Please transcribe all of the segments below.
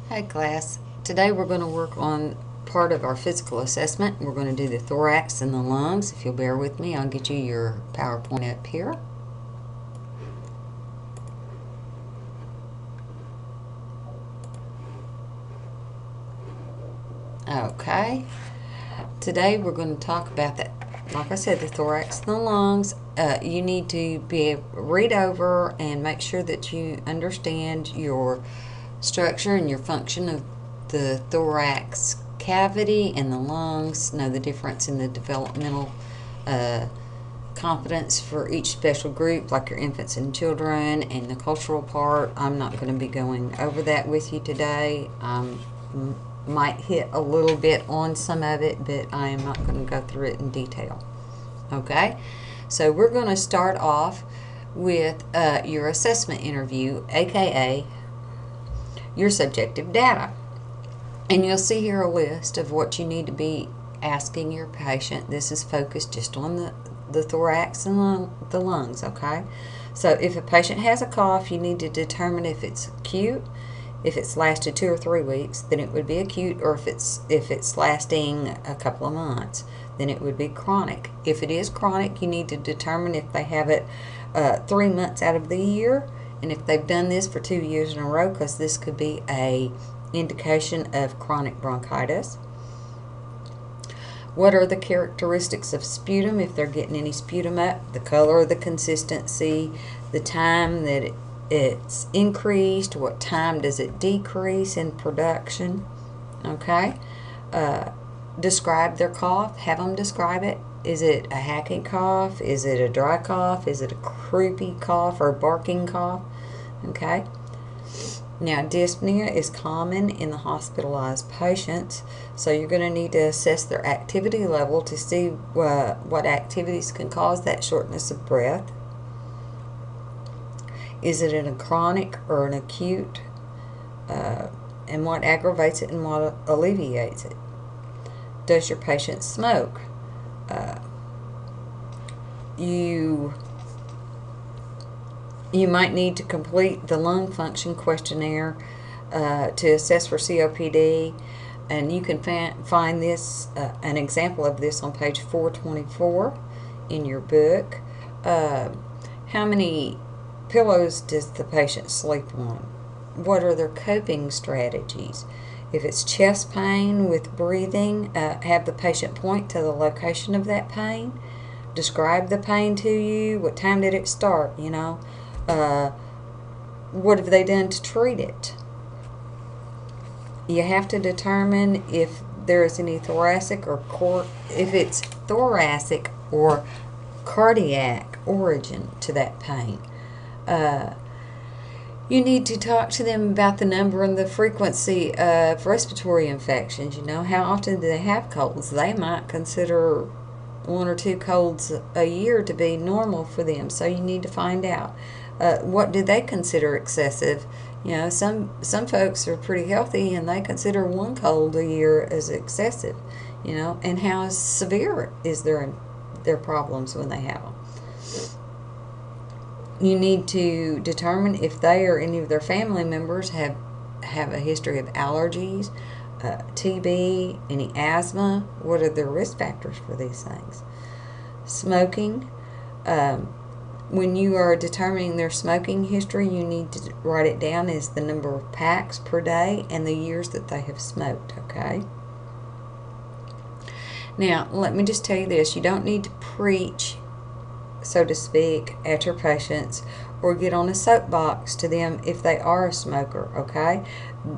Hey class, today we're going to work on part of our physical assessment. We're going to do the thorax and the lungs. If you'll bear with me, I'll get you your PowerPoint up here. Okay, today we're going to talk about that. Like I said, the thorax and the lungs. You need to read over and make sure that you understand your structure and your function of the thorax cavity and the lungs. Know the difference in the developmental competence for each special group, like your infants and children, and the cultural part. I'm not going to be going over that with you today. Might hit a little bit on some of it, but I am not going to go through it in detail. Okay, so we're going to start off with your assessment interview, aka your subjective data. And you'll see here a list of what you need to be asking your patient. This is focused just on the thorax and the lungs, okay? So if a patient has a cough, you need to determine if it's acute. If it's lasted 2 or 3 weeks, then it would be acute, or if it's lasting a couple of months, then it would be chronic. If it is chronic, you need to determine if they have it 3 months out of the year, and if they've done this for 2 years in a row, because this could be a indication of chronic bronchitis. What are the characteristics of sputum, if they're getting any sputum up, the color, the consistency, the time that it's increased, what time does it decrease in production, okay? Describe their cough, have them describe it. Is it a hacking cough? Is it a dry cough? Is it a croupy cough or a barking cough? Okay. Now, dyspnea is common in the hospitalized patients, so you're going to need to assess their activity level to see what activities can cause that shortness of breath. Is it a chronic or an acute? And what aggravates it and what alleviates it? Does your patient smoke? You might need to complete the lung function questionnaire to assess for COPD, and you can find this an example of this on page 424 in your book. How many pillows does the patient sleep on? What are their coping strategies? If it's chest pain with breathing, have the patient point to the location of that pain. Describe the pain to you. What time did it start? What have they done to treat it? You have to determine if there is any thoracic or if it's thoracic or cardiac origin to that pain. You need to talk to them about the number and the frequency of respiratory infections. How often do they have colds? They might consider 1 or 2 colds a year to be normal for them, so you need to find out. What do they consider excessive? Some folks are pretty healthy and they consider 1 cold a year as excessive, and how severe is their problems when they have them. You need to determine if they or any of their family members have a history of allergies, TB, any asthma. What are their risk factors for these things? Smoking. When you are determining their smoking history, you need to write it down as the number of packs per day and the years that they have smoked, okay? Now, let me just tell you this. You don't need to preach, so to speak, at your patients or get on a soapbox to them if they are a smoker, okay?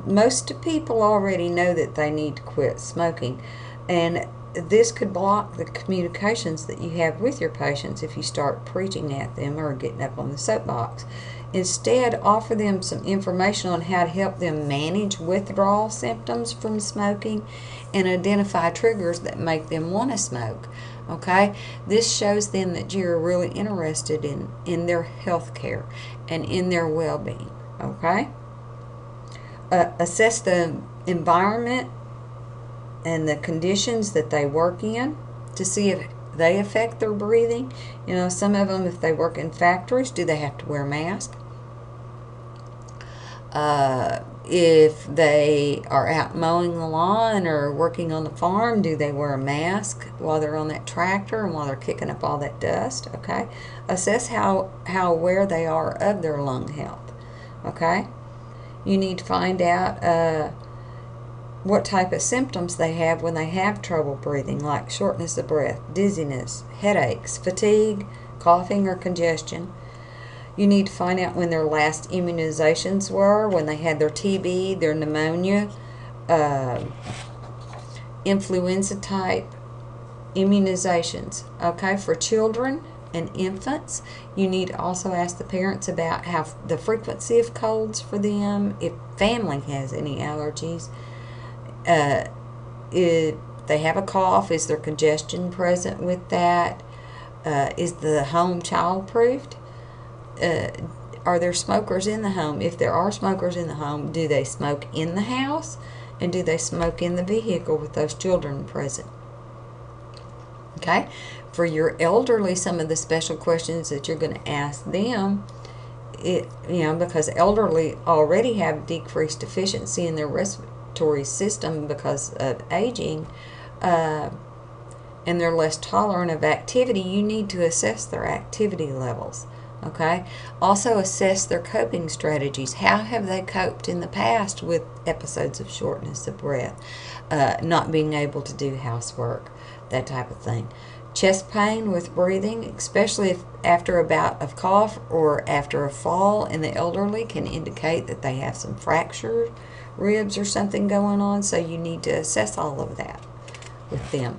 Most people already know that they need to quit smoking, and this could block the communications that you have with your patients if you start preaching at them or getting up on the soapbox. Instead, offer them some information on how to help them manage withdrawal symptoms from smoking and identify triggers that make them want to smoke. Okay, this shows them that you're really interested in their health care and in their well-being. Okay, assess the environment and the conditions that they work in to see if they affect their breathing. Some of them, if they work in factories, do they have to wear a mask? If they are out mowing the lawn or working on the farm, do they wear a mask while they're on that tractor and while they're kicking up all that dust? Okay. Assess how aware they are of their lung health. Okay. You need to find out what type of symptoms they have when they have trouble breathing, like shortness of breath, dizziness, headaches, fatigue, coughing, or congestion. You need to find out when their last immunizations were, when they had their TB, their pneumonia, influenza type immunizations. Okay, for children and infants, you need to also ask the parents about how the frequency of colds for them, if family has any allergies, if they have a cough, is there congestion present with that? Is the home child-proofed? Are there smokers in the home? If there are smokers in the home, do they smoke in the house? And do they smoke in the vehicle with those children present? Okay? For your elderly, some of the special questions that you're going to ask them, because elderly already have decreased efficiency in their respiratory system because of aging, and they're less tolerant of activity, you need to assess their activity levels. Okay. Also assess their coping strategies. How have they coped in the past with episodes of shortness of breath, not being able to do housework, that type of thing. Chest pain with breathing, especially if after a bout of cough or after a fall in the elderly, can indicate that they have some fractured ribs or something going on. So you need to assess all of that with them.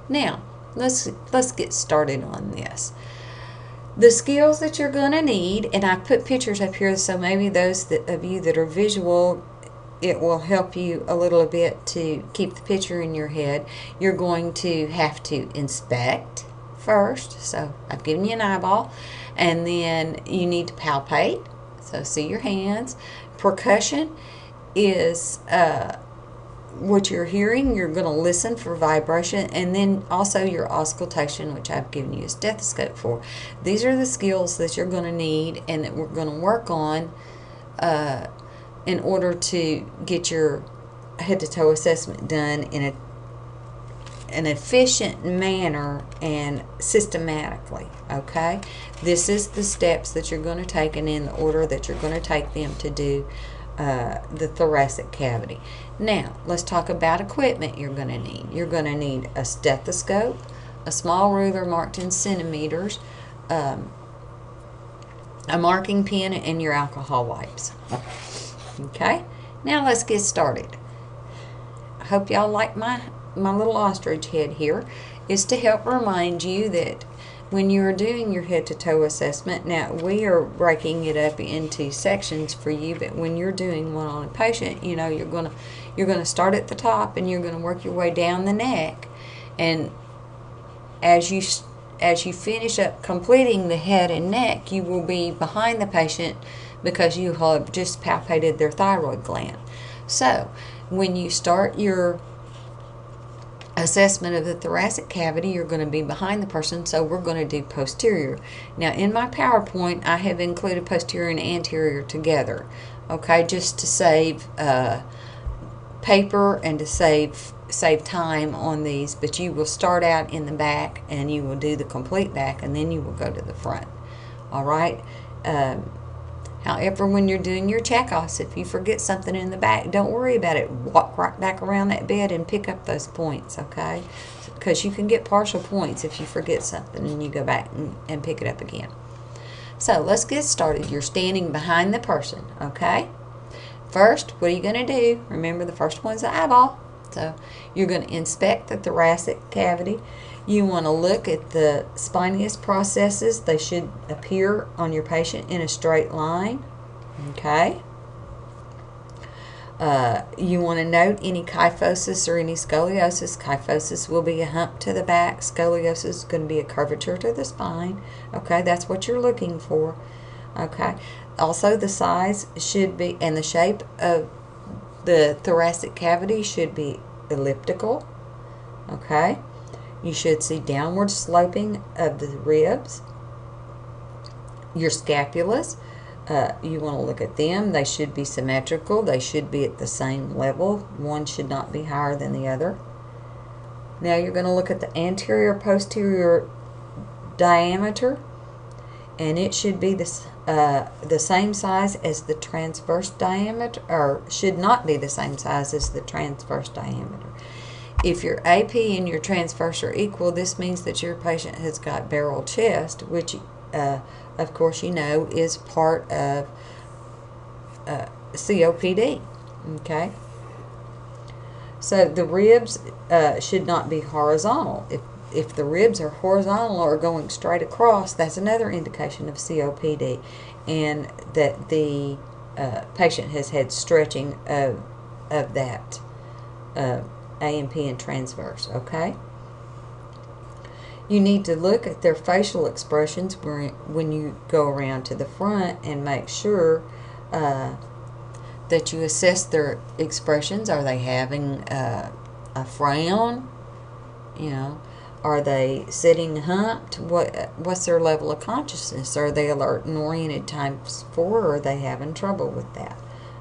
Now, let's get started on this. The skills that you're going to need, and I put pictures up here so maybe those of you that are visual, it will help you a little bit to keep the picture in your head. You're going to have to inspect first. So I've given you an eyeball. And then you need to palpate. So see your hands. Percussion is what you're hearing. You're going to listen for vibration, and then also your auscultation, which I've given you a stethoscope for. These are the skills that you're going to need and that we're going to work on in order to get your head-to-toe assessment done in an efficient manner and systematically. Okay, this is the steps that you're going to take, and in the order that you're going to take them to do the thoracic cavity. Now, let's talk about equipment you're going to need. You're going to need a stethoscope, a small ruler marked in centimeters, a marking pen, and your alcohol wipes. Okay, now let's get started. I hope y'all like my little ostrich head here. Is to help remind you that when you're doing your head-to-toe assessment, now we are breaking it up into sections for you, but when you're doing one on a patient, you're going to start at the top and you're going to work your way down the neck, and as you finish up completing the head and neck, you will be behind the patient because you have just palpated their thyroid gland. So when you start your assessment of the thoracic cavity, you're going to be behind the person, so we're going to do posterior. Now in my PowerPoint, I have included posterior and anterior together, okay, just to save paper and to save time on these, but you will start out in the back and you will do the complete back, and then you will go to the front. All right. However, when you're doing your checkoffs, if you forget something in the back, don't worry about it. Walk right back around that bed and pick up those points, okay? Because you can get partial points if you forget something and you go back and pick it up again. So let's get started. You're standing behind the person, okay? First, what are you going to do? Remember, the first one's the eyeball. So you're going to inspect the thoracic cavity. You want to look at the spinous processes. They should appear on your patient in a straight line. Okay. You want to note any kyphosis or any scoliosis. Kyphosis will be a hump to the back. Scoliosis is going to be a curvature to the spine. Okay, that's what you're looking for. Okay. Also, the size should be, and the shape of the thoracic cavity should be elliptical. Okay. You should see downward sloping of the ribs. Your scapulas You want to look at them. They should be symmetrical. They should be at the same level. One should not be higher than the other. Now you're going to look at the anterior posterior diameter, and it should be the same size as the transverse diameter, or should not be the same size as the transverse diameter. If your AP and your transverse are equal, this means that your patient has got barrel chest, which of course you know is part of COPD. Okay, so the ribs should not be horizontal. If the ribs are horizontal or going straight across, that's another indication of COPD, and that the patient has had stretching of that AMP and transverse. Okay, you need to look at their facial expressions when you go around to the front and make sure that you assess their expressions. Are they having a frown? You know, are they sitting humped? What's their level of consciousness? Are they alert and oriented times 4, or are they having trouble with that?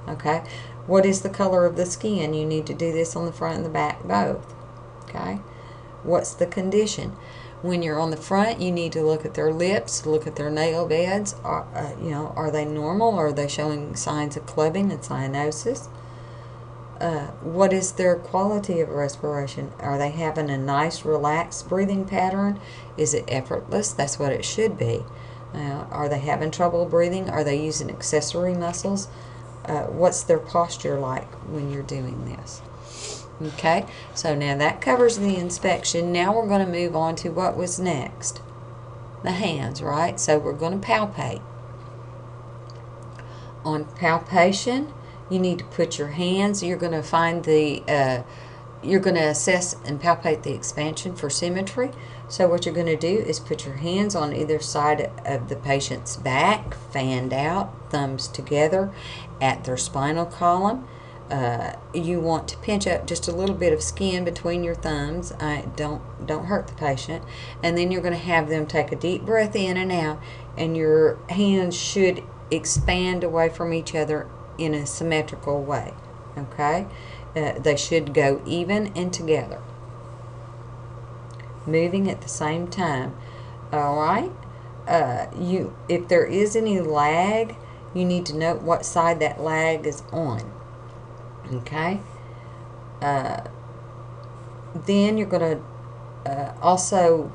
Okay. What is the color of the skin? You need to do this on the front and the back both. Okay. What's the condition? When you're on the front, you need to look at their lips, look at their nail beds. Are they normal? Or are they showing signs of clubbing and cyanosis? What is their quality of respiration? Are they having a nice, relaxed breathing pattern? Is it effortless? That's what it should be. Are they having trouble breathing? Are they using accessory muscles? What's their posture like when you're doing this? Okay, so now that covers the inspection. Now we're going to move on to what was next. The hands, right? So we're going to palpate. On palpation, you need to put your hands, you're going to find you're going to assess and palpate the expansion for symmetry. So what you're going to do is put your hands on either side of the patient's back, fanned out, thumbs together at their spinal column. You want to pinch up just a little bit of skin between your thumbs. Don't hurt the patient. And then you're going to have them take a deep breath in and out, and your hands should expand away from each other in a symmetrical way. Okay, they should go even and together, moving at the same time. All right. If there is any lag, you need to note what side that lag is on. Okay. Then you're going to also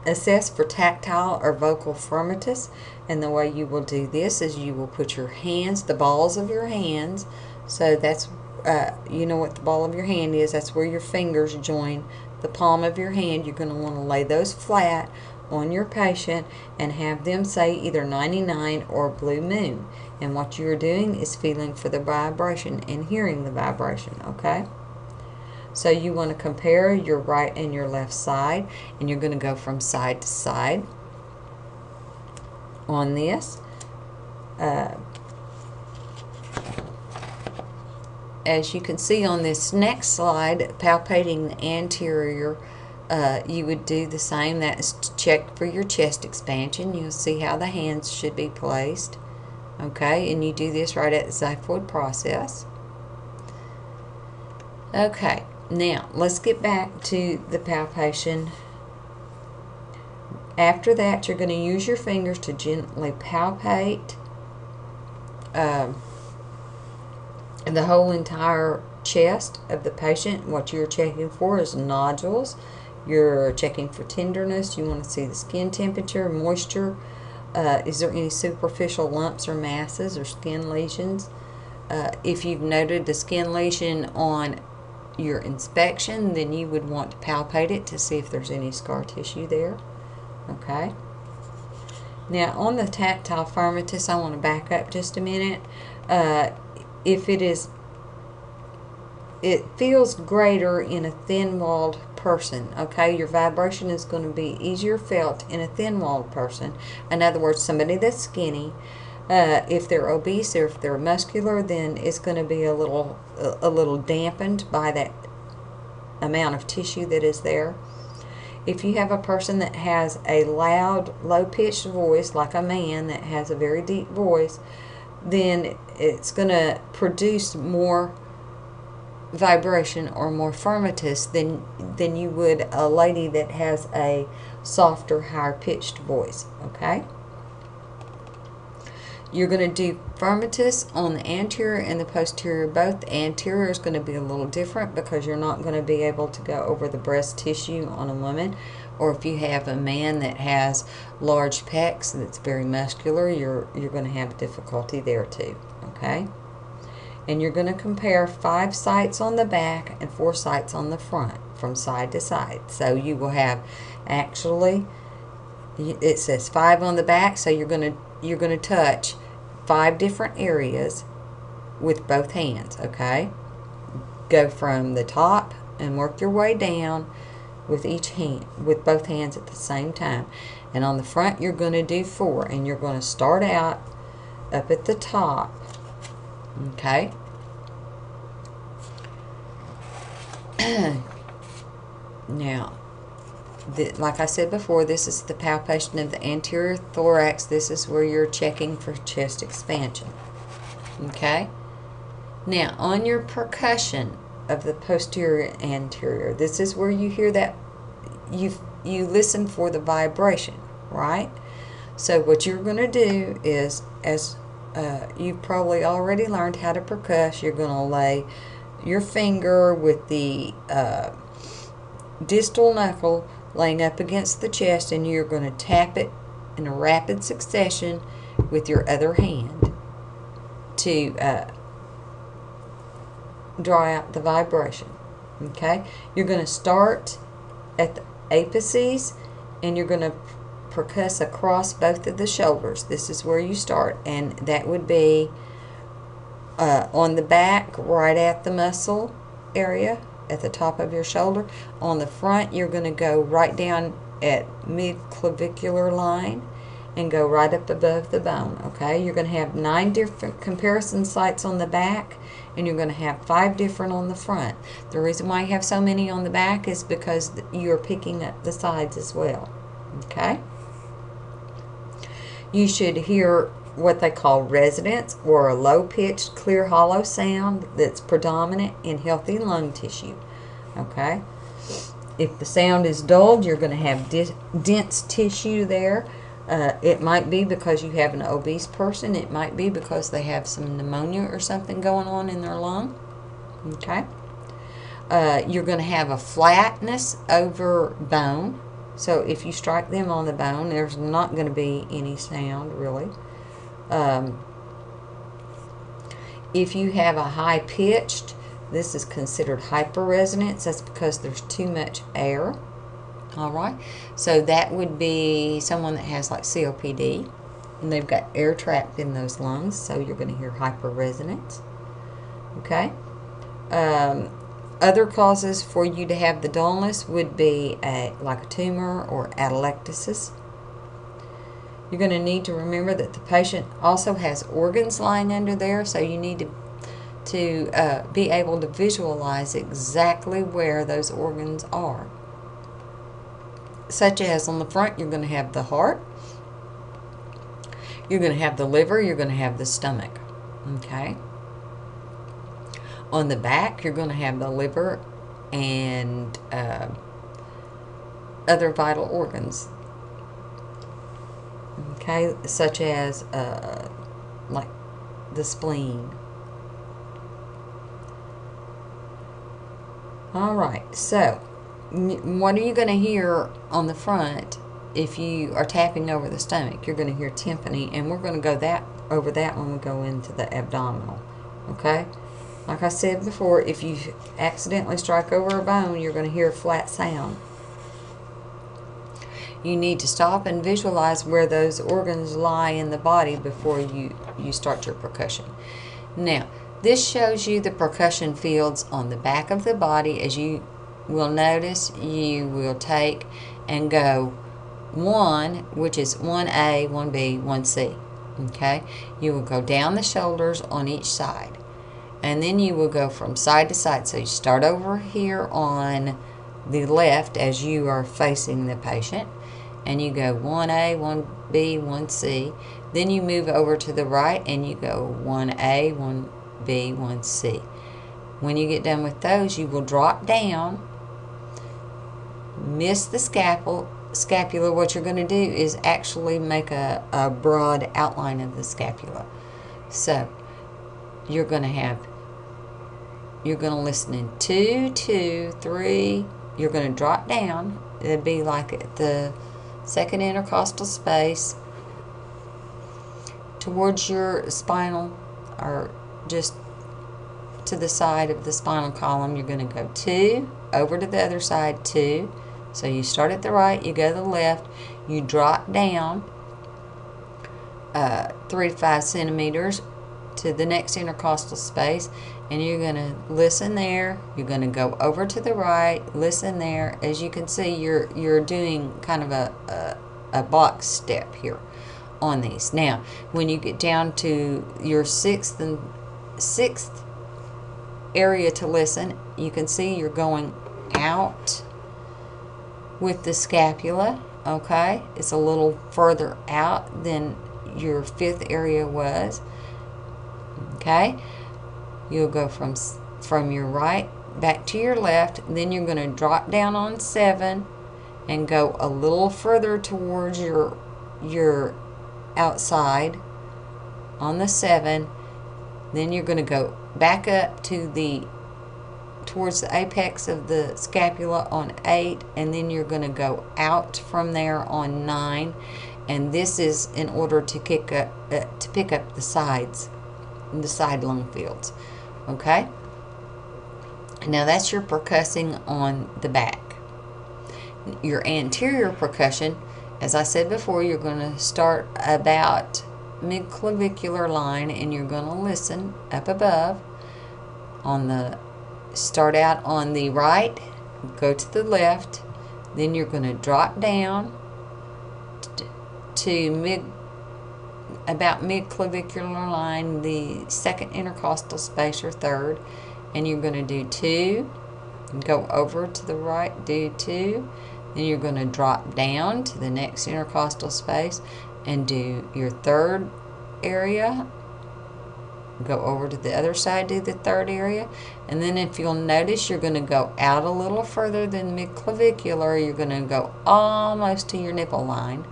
assess for tactile or vocal firmitus, and the way you will do this is you will put your hands, the balls of your hands, so that's you know what the ball of your hand is, that's where your fingers join the palm of your hand. You're going to want to lay those flat on your patient and have them say either 99 or blue moon, and what you're doing is feeling for the vibration and hearing the vibration. Okay, so you want to compare your right and your left side, and you're going to go from side to side on this. As you can see on this next slide, palpating the anterior, you would do the same. That is to check for your chest expansion. You'll see how the hands should be placed. Okay, and you do this right at the xiphoid process. Okay, now let's get back to the palpation. After that, you're going to use your fingers to gently palpate the whole entire chest of the patient. What you're checking for is nodules. You're checking for tenderness. You want to see the skin temperature, moisture. Is there any superficial lumps or masses or skin lesions? If you've noted the skin lesion on your inspection, then you would want to palpate it to see if there's any scar tissue there. Okay. Now on the tactile firmitus, I want to back up just a minute. If it feels greater in a thin-walled person. Okay, your vibration is going to be easier felt in a thin-walled person. In other words, somebody that's skinny. If they're obese or if they're muscular, then it's going to be a little dampened by that amount of tissue that is there. If you have a person that has a loud, low-pitched voice, like a man that has a very deep voice, then it's going to produce more vibration or more firmitus than you would a lady that has a softer, higher pitched voice. Okay, you're going to do firmitus on the anterior and the posterior. Both. The anterior is going to be a little different because you're not going to be able to go over the breast tissue on a woman, or if you have a man that has large pecs that's very muscular, you're going to have difficulty there too. Okay, and you're going to compare 5 sites on the back and 4 sites on the front from side to side. So you will have, actually, it says 5 on the back, so you're going to touch 5 different areas with both hands. Okay, go from the top and work your way down with each hand, with both hands at the same time. And on the front you're going to do 4, and you're going to start out up at the top. Okay. Now, like I said before, this is the palpation of the anterior thorax. This is where you're checking for chest expansion. Okay. Now, on your percussion of the posterior anterior, this is where you hear that you listen for the vibration, right? So what you're going to do is, as you've probably already learned how to percuss, you're going to lay your finger with the distal knuckle laying up against the chest, and you're going to tap it in a rapid succession with your other hand to draw out the vibration. Okay, you're going to start at the apices, and you're going to percuss across both of the shoulders. This is where you start, and that would be on the back, right at the muscle area at the top of your shoulder. On the front, you're going to go right down at mid-clavicular line and go right up above the bone. Okay, you're going to have 9 different comparison sites on the back, and you're going to have 5 different on the front. The reason why you have so many on the back is because you're picking up the sides as well. Okay, you should hear what they call resonance, or a low-pitched, clear, hollow sound that's predominant in healthy lung tissue. Okay, if the sound is dulled, you're going to have dense tissue there. It might be because you have an obese person. It might be because they have some pneumonia or something going on in their lung. Okay, you're going to have a flatness over bone. So if you strike them on the bone, there's not going to be any sound really. If you have a high-pitched, this is considered hyperresonance. That's because there's too much air. All right, so that would be someone that has like COPD, and they've got air trapped in those lungs, so you're going to hear hyperresonance. Okay. Other causes for you to have the dullness would be like a tumor or atelectasis. You're going to need to remember that the patient also has organs lying under there, so you need to be able to visualize exactly where those organs are. Such as on the front, you're going to have the heart, you're going to have the liver, you're going to have the stomach. Okay. On the back, you're going to have the liver and other vital organs. Okay, such as like the spleen. All right, so what are you going to hear on the front if you are tapping over the stomach? You're going to hear tympani, and we're going to go over that when we go into the abdominal. Okay, like I said before, if you accidentally strike over a bone, you're going to hear a flat sound. You need to stop and visualize where those organs lie in the body before you start your percussion. Now, this shows you the percussion fields on the back of the body. As you will notice, you will take and go 1, which is 1A, 1B, 1C. Okay? You will go down the shoulders on each side. And then you will go from side to side. So you start over here on the left as you are facing the patient, and you go 1A, 1B, 1C. Then you move over to the right and you go 1A, 1B, 1C. When you get done with those, you will drop down, miss the scapula. What you're going to do is actually make a broad outline of the scapula. So you're going to listen in 2, 2, 3. You're going to drop down. It'd be like at the second intercostal space towards your spinal, or just to the side of the spinal column. You're going to go 2, over to the other side, 2. So you start at the right, you go to the left, you drop down 3 to 5 centimeters to the next intercostal space, and you're going to listen there. You're going to go over to the right, listen there. As you can see, you're doing kind of a box step here on these. Now, when you get down to your sixth area to listen, you can see you're going out with the scapula. Okay, it's a little further out than your 5th area was. Okay, you'll go from your right back to your left. Then you're going to drop down on 7 and go a little further towards your outside on the 7. Then you're going to go back up to towards the apex of the scapula on 8, and then you're going to go out from there on 9. And this is in order to pick up the sides, the side lung fields. Okay. Now that's your percussing on the back. Your anterior percussion, as I said before, you're going to start about mid-clavicular line, and you're going to listen up above. Start out on the right, go to the left, then you're going to drop down to about mid-clavicular line, the second intercostal space or 3rd, and you're going to do 2, and go over to the right, do 2, then you're going to drop down to the next intercostal space and do your 3rd area, go over to the other side, do the 3rd area, and then if you'll notice, you're going to go out a little further than mid-clavicular. You're going to go almost to your nipple line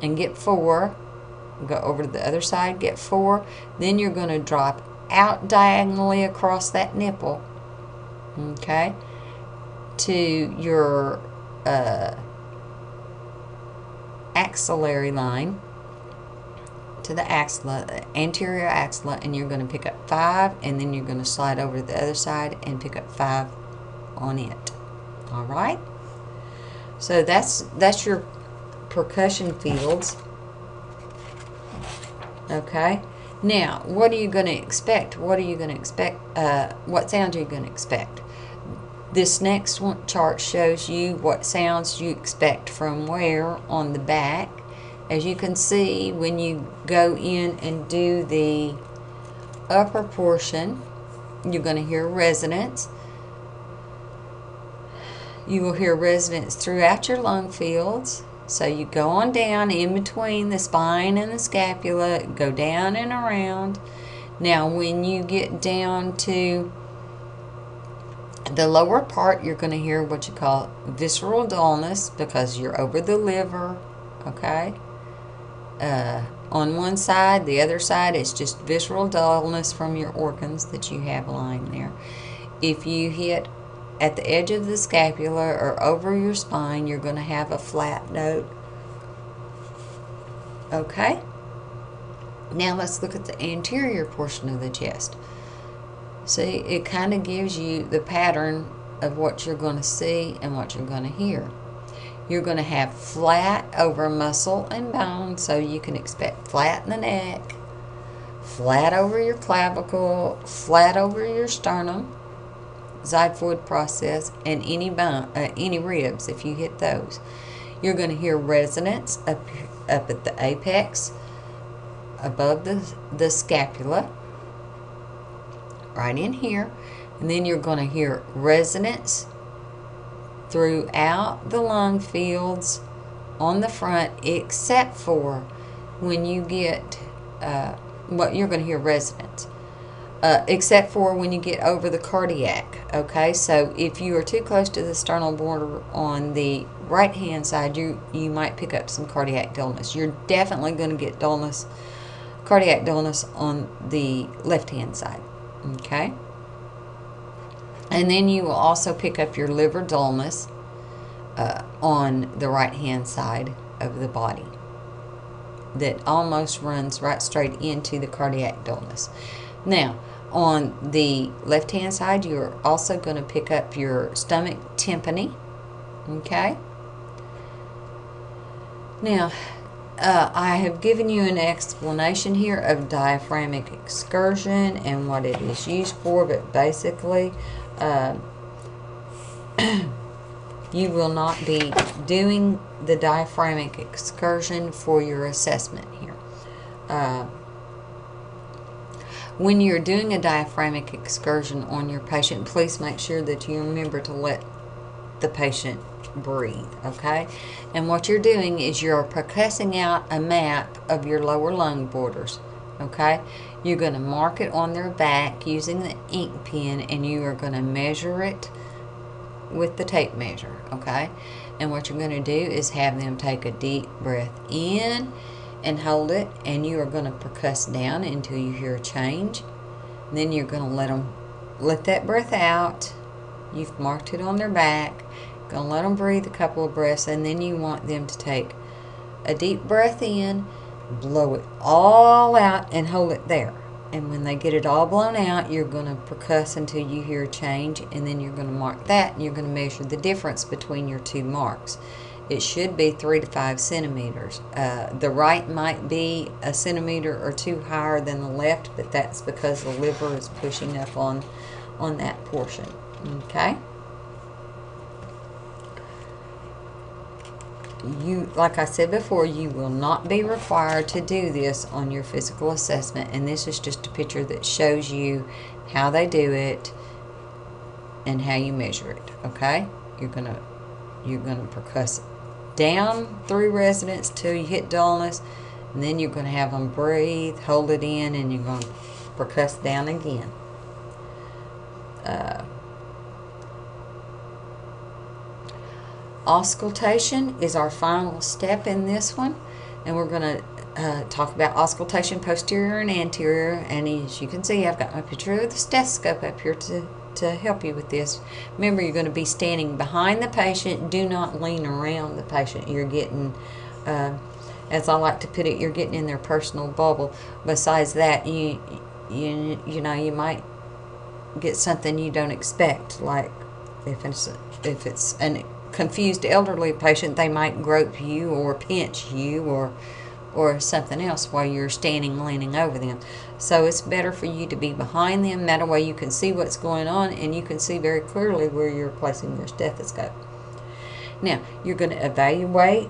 and get 4, go over to the other side, get 4, then you're going to drop out diagonally across that nipple, okay, to your axillary line, to the axilla, anterior axilla, and you're going to pick up 5, and then you're going to slide over to the other side and pick up 5 on it. All right. So that's your percussion fields. Okay. Now, what are you going to expect? What sounds are you going to expect? This next chart shows you what sounds you expect from where on the back. As you can see, when you go in and do the upper portion, you're going to hear resonance. You will hear resonance throughout your lung fields. So you go on down in between the spine and the scapula, go down and around. Now, when you get down to the lower part, you're going to hear what you call visceral dullness, because you're over the liver, okay? On one side, the other side is just visceral dullness from your organs that you have lying there. If you hit at the edge of the scapula or over your spine, you're going to have a flat note. Okay? Now let's look at the anterior portion of the chest. See, it kind of gives you the pattern of what you're going to see and what you're going to hear. You're going to have flat over muscle and bone, so you can expect flat in the neck, flat over your clavicle, flat over your sternum, xiphoid process, and any bone, any ribs if you hit those. You're going to hear resonance up at the apex above the scapula, right in here, and then you're going to hear resonance throughout the lung fields on the front, except for when you get, what you're going to hear resonance, except for when you get over the cardiac. Okay, so if you are too close to the sternal border on the right hand side, you might pick up some cardiac dullness. You're definitely going to get dullness, cardiac dullness, on the left hand side. Okay, and then you will also pick up your liver dullness on the right hand side of the body, that almost runs right straight into the cardiac dullness. Now, on the left hand side, you're also going to pick up your stomach tympani. Okay, now I have given you an explanation here of diaphragmatic excursion and what it is used for, but basically you will not be doing the diaphragmatic excursion for your assessment here. When you're doing a diaphragmatic excursion on your patient, please make sure that you remember to let the patient breathe, okay? And what you're doing is you're percussing out a map of your lower lung borders, okay? You're going to mark it on their back using the ink pen, and you are going to measure it with the tape measure, okay? And what you're going to do is have them take a deep breath in and hold it, and you are going to percuss down until you hear a change. And then you're going to let that breath out. You've marked it on their back. Going to let them breathe a couple of breaths, and then you want them to take a deep breath in, blow it all out, and hold it there. And when they get it all blown out, you're going to percuss until you hear a change, and then you're going to mark that, and you're going to measure the difference between your two marks. It should be 3 to 5 centimeters. The right might be a centimeter or two higher than the left, but that's because the liver is pushing up on that portion. Okay? You, like I said before, you will not be required to do this on your physical assessment, and this is just a picture that shows you how they do it and how you measure it. Okay? You're gonna percuss down through resonance till you hit dullness, and then you're going to have them breathe, hold it in, and you're going to percuss down again. Auscultation is our final step in this one, and we're going to talk about auscultation posterior and anterior. And as you can see, I've got my picture of the stethoscope up here to help you with this. Remember, you're going to be standing behind the patient. Do not lean around the patient. You're getting, as I like to put it, you're getting in their personal bubble. Besides that, you know, you might get something you don't expect, like if it's a confused elderly patient, they might grope you or pinch you or something else while you're standing leaning over them. So it's better for you to be behind them. That way you can see what's going on, and you can see very clearly where you're placing your stethoscope. Now, you're going to evaluate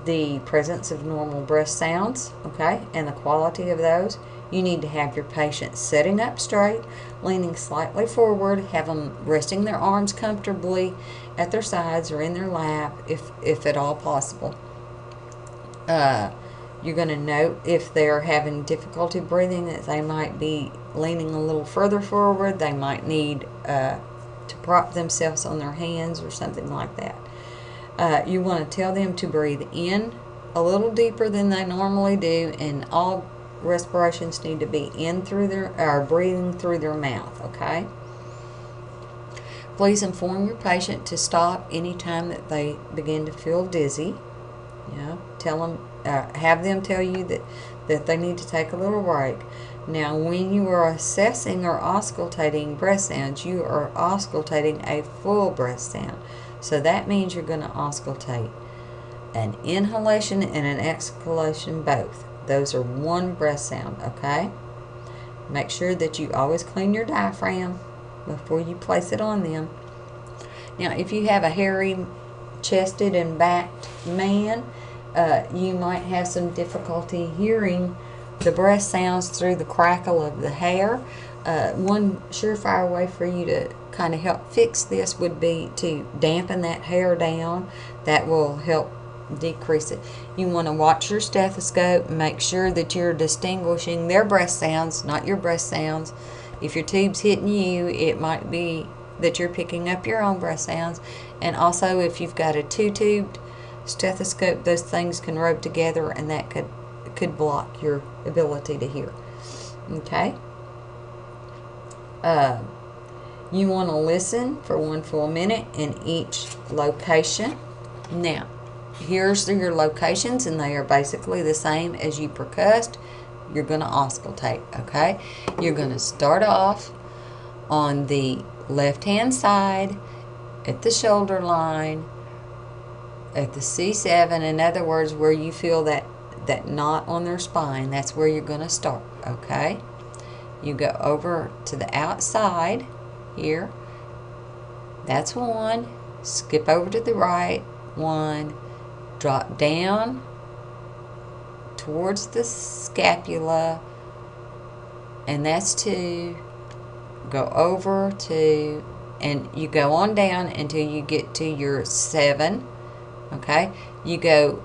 the presence of normal breath sounds, okay, and the quality of those. You need to have your patient sitting up straight, leaning slightly forward, have them resting their arms comfortably at their sides or in their lap, if at all possible. You're going to note if they're having difficulty breathing, that they might be leaning a little further forward. They might need to prop themselves on their hands or something like that. You want to tell them to breathe in a little deeper than they normally do, and all respirations need to be in through their breathing through their mouth. Okay. Please inform your patient to stop anytime that they begin to feel dizzy. Tell them, have them tell you that they need to take a little break. Now, when you are assessing or auscultating breath sounds, you are auscultating a full breath sound. So that means you're going to auscultate an inhalation and an exhalation both. Those are one breath sound, okay? Make sure that you always clean your diaphragm before you place it on them. Now, if you have a hairy chested and backed man, you might have some difficulty hearing the breath sounds through the crackle of the hair. One surefire way for you to kind of help fix this would be to dampen that hair down. That will help decrease it. You want to watch your stethoscope and make sure that you're distinguishing their breath sounds, not your breath sounds. If your tube's hitting you, it might be that you're picking up your own breath sounds. And also, if you've got a two-tubed stethoscope, those things can rub together, and that could block your ability to hear. Okay? You want to listen for 1 full minute in each location. Now, here's your locations, and they are basically the same as you percussed. You're going to auscultate, okay? You're going to start off on the left-hand side at the shoulder line, at the C7. In other words, where you feel that knot on their spine, that's where you're going to start, okay? You go over to the outside here. That's 1. Skip over to the right. 1. Drop down towards the scapula, and that's 2. Go over 2, and you go on down until you get to your 7. Okay? You go,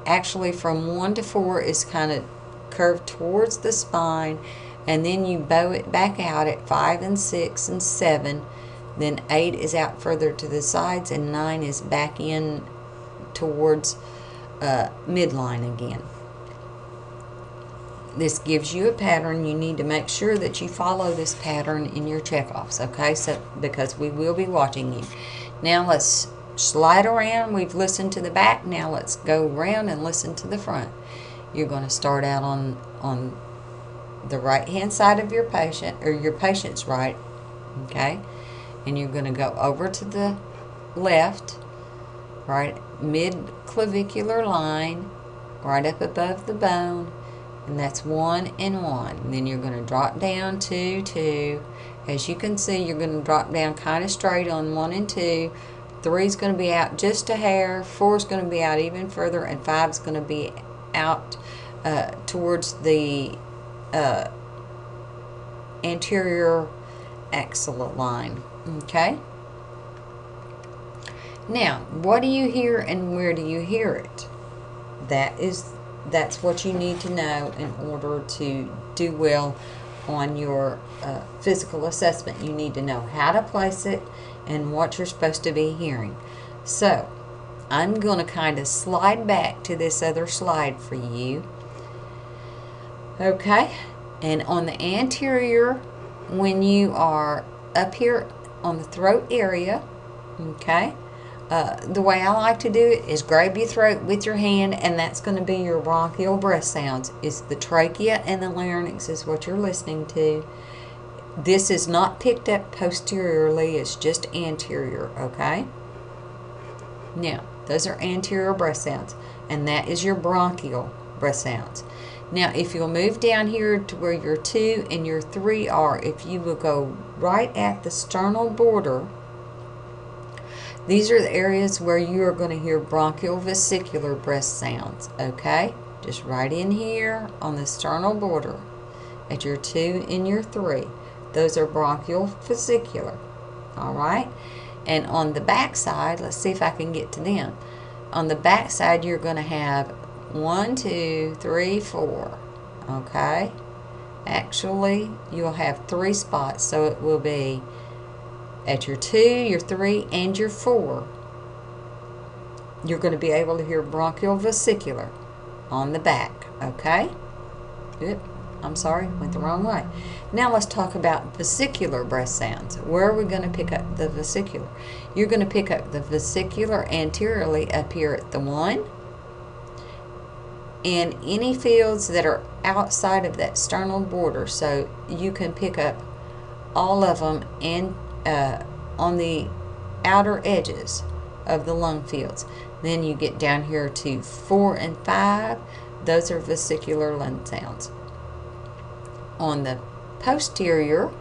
actually from 1 to 4 is kind of curved towards the spine, and then you bow it back out at 5 and 6 and 7. Then 8 is out further to the sides, and 9 is back in towards midline again. This gives you a pattern. You need to make sure that you follow this pattern in your checkoffs, okay? So, because we will be watching you. Now let's slide around. We've listened to the back. Now let's go around and listen to the front. You're going to start out on the right-hand side of your patient, or your patient's right, okay? And you're going to go over to the left, right mid-clavicular line, right up above the bone, and that's 1 and 1. And then you're going to drop down 2, 2. As you can see, you're going to drop down kind of straight on 1 and 2. 3 is going to be out just a hair. 4 is going to be out even further, and 5 is going to be out towards the anterior axilla line. Okay? Now, what do you hear and where do you hear it? That's what you need to know in order to do well on your physical assessment. You need to know how to place it and what you're supposed to be hearing. So, I'm going to kind of slide back to this other slide for you. Okay? And on the anterior, when you are up here on the throat area, okay, the way I like to do it is grab your throat with your hand, and that's going to be your bronchial breath sounds. It's the trachea and the larynx is what you're listening to. This is not picked up posteriorly, it's just anterior, okay? Now, those are anterior breath sounds, and that is your bronchial breath sounds. Now, if you'll move down here to where your 2 and your 3 are, if you will go right at the sternal border, these are the areas where you are going to hear bronchial vesicular breath sounds, okay? Just right in here on the sternal border at your 2 and your 3. Those are bronchial vesicular, all right? And on the back side, let's see if I can get to them. On the back side, you're going to have 1, 2, 3, 4, okay? Actually, you'll have 3 spots, so it will be at your 2, your 3, and your 4. You're going to be able to hear bronchial vesicular on the back, okay? Good. I'm sorry, went the wrong way. Now let's talk about vesicular breath sounds. Where are we going to pick up the vesicular? You're going to pick up the vesicular anteriorly up here at the 1. And any fields that are outside of that sternal border, so you can pick up all of them and on the outer edges of the lung fields. Then you get down here to 4 and 5. Those are vesicular lung sounds. On the posterior,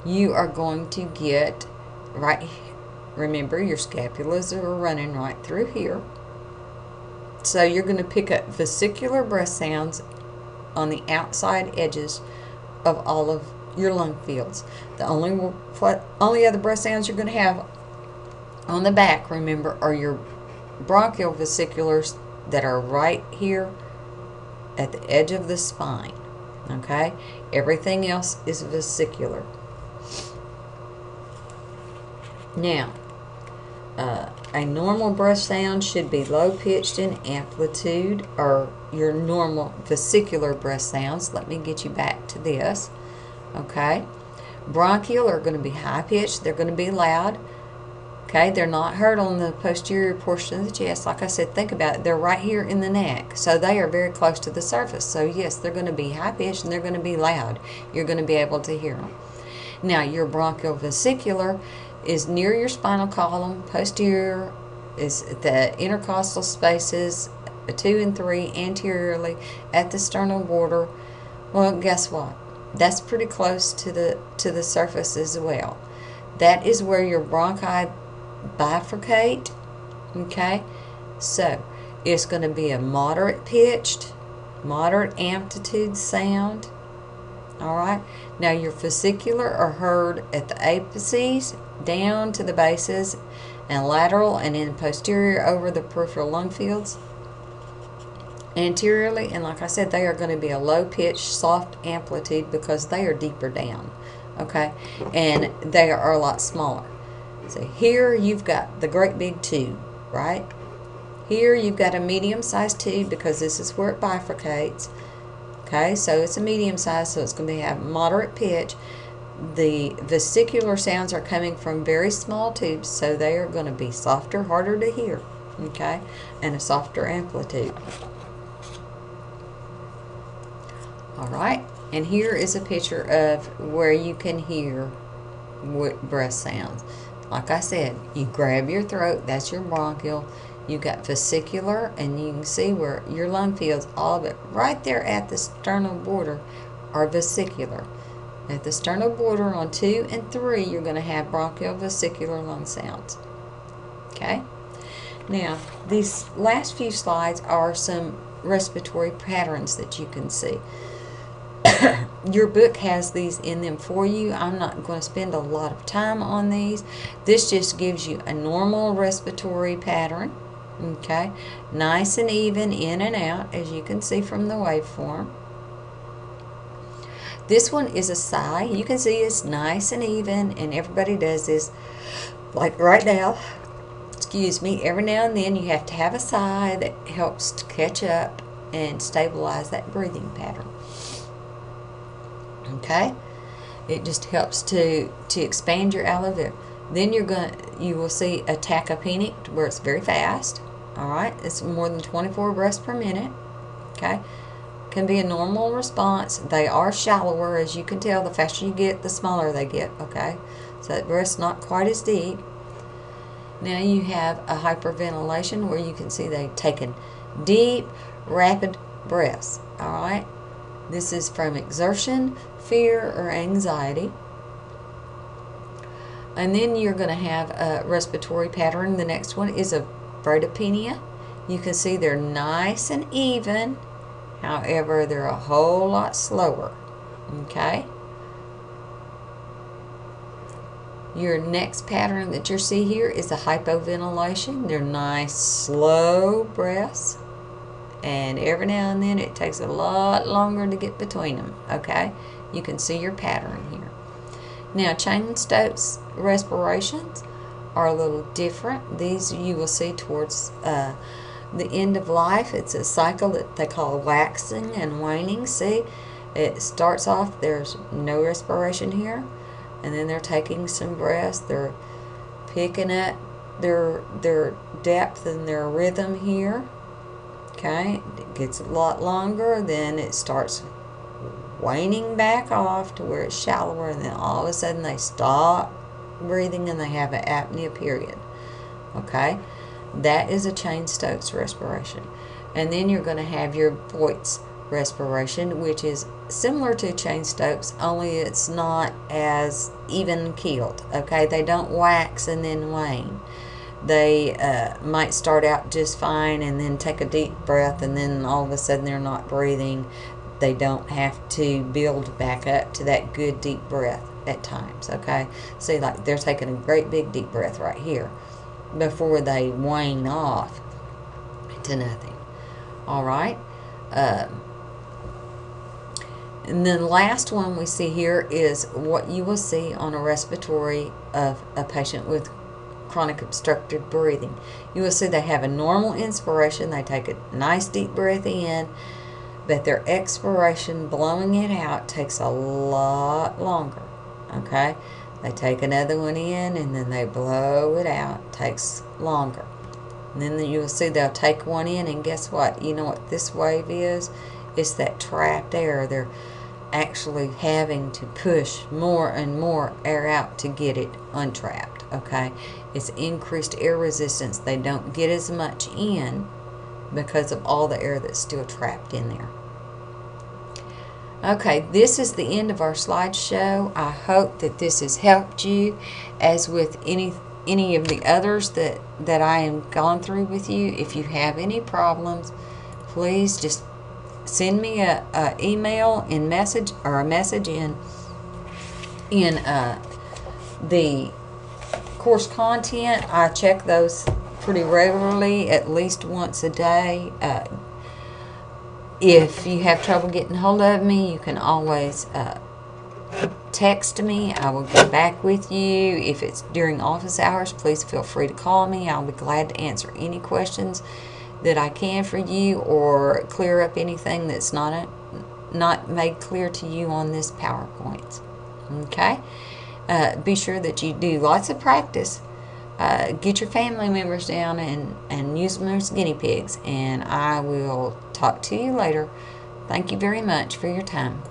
you are going to get right, remember your scapulas are running right through here. So you're going to pick up vesicular breath sounds on the outside edges of all of your lung fields. The only other breath sounds you're going to have on the back, remember, are your bronchial vesiculars that are right here at the edge of the spine. Okay? Everything else is vesicular. Now, a normal breath sound should be low pitched in amplitude, or your normal vesicular breath sounds. Let me get you back to this. Okay? Bronchial are going to be high pitched, they're going to be loud. Okay, they're not heard on the posterior portion of the chest. Like I said, think about it. They're right here in the neck. So they are very close to the surface. So yes, they're going to be high pitched and they're going to be loud. You're going to be able to hear them. Now, your bronchial vesicular is near your spinal column. Posterior is the intercostal spaces 2 and 3 anteriorly at the sternal border. Well, guess what? That's pretty close to the surface as well. That is where your bronchi bifurcate. Okay, so it's going to be a moderate pitched, moderate amplitude sound. All right, now your vesicular are heard at the apices down to the bases, and lateral and in posterior over the peripheral lung fields anteriorly. And like I said, they are going to be a low pitched, soft amplitude because they are deeper down. Okay, and they are a lot smaller. So here you've got the great big tube, right? Here you've got a medium-sized tube because this is where it bifurcates. Okay, so it's a medium size, so it's going to have moderate pitch. The vesicular sounds are coming from very small tubes, so they are going to be softer, harder to hear. Okay, and a softer amplitude. All right, and here is a picture of where you can hear breath sounds. Like I said, you grab your throat, that's your bronchial. You got vesicular, and you can see where your lung fields, all of it, right there at the sternal border, are vesicular. At the sternal border on 2 and 3, you're going to have bronchial vesicular lung sounds. Okay? Now, these last few slides are some respiratory patterns that you can see. Your book has these in them for you. I'm not going to spend a lot of time on these. This just gives you a normal respiratory pattern. Okay, nice and even in and out, as you can see from the waveform. This one is a sigh. You can see it's nice and even, and everybody does this. Like right now, excuse me, every now and then you have to have a sigh that helps to catch up and stabilize that breathing pattern. Okay, it just helps to expand your alveoli. Then you will see a tachypneic, where it's very fast. All right, it's more than 24 breaths per minute. Okay, can be a normal response. They are shallower, as you can tell. The faster you get, the smaller they get. Okay, so that breath's not quite as deep. Now you have a hyperventilation, where you can see they've taken deep, rapid breaths. All right, this is from exertion, fear, or anxiety. And then you're going to have a respiratory pattern. The next one is a bradypnea. You can see they're nice and even. However, they're a whole lot slower. Okay? Your next pattern that you see here is a hypoventilation. They're nice, slow breaths. And every now and then it takes a lot longer to get between them. Okay? You can see your pattern here. Now, Cheyne-Stokes respirations are a little different. These you will see towards the end of life. It's a cycle that they call waxing and waning. See, it starts off, there's no respiration here, and then they're taking some breaths. They're picking up their depth and their rhythm here. Okay, it gets a lot longer, then it starts waning back off to where it's shallower, and then all of a sudden they stop breathing and they have an apnea period. Okay, that is a Cheyne-Stokes respiration. And then you're going to have your Voigt's respiration, which is similar to Cheyne-Stokes, only it's not as even keeled. Okay, they don't wax and then wane. They might start out just fine and then take a deep breath, and then all of a sudden they're not breathing. they don't have to build back up to that good deep breath at times, okay? See, like they're taking a great big deep breath right here before they wane off to nothing. All right. And then the last one we see here is what you will see on a respiratory of a patient with chronic obstructive breathing. You will see they have a normal inspiration. They take a nice deep breath in, but their expiration, blowing it out, takes a lot longer. Okay? They take another one in and then they blow it out. Takes longer. And then you'll see they'll take one in, and guess what? You know what this wave is? It's that trapped air. They're actually having to push more and more air out to get it untrapped. Okay? It's increased air resistance. They don't get as much in because of all the air that's still trapped in there. Okay, this is the end of our slideshow. I hope that this has helped you, as with any of the others that I have gone through with you. If you have any problems, please just send me a email in message, or a message in the course content. I check those pretty regularly, at least once a day. If you have trouble getting hold of me, you can always text me. I will get back with you. If it's during office hours, please feel free to call me. I'll be glad to answer any questions that I can for you, or clear up anything that's not made clear to you on this PowerPoint. Okay? Be sure that you do lots of practice. Get your family members down and use them as guinea pigs. And I will talk to you later. Thank you very much for your time.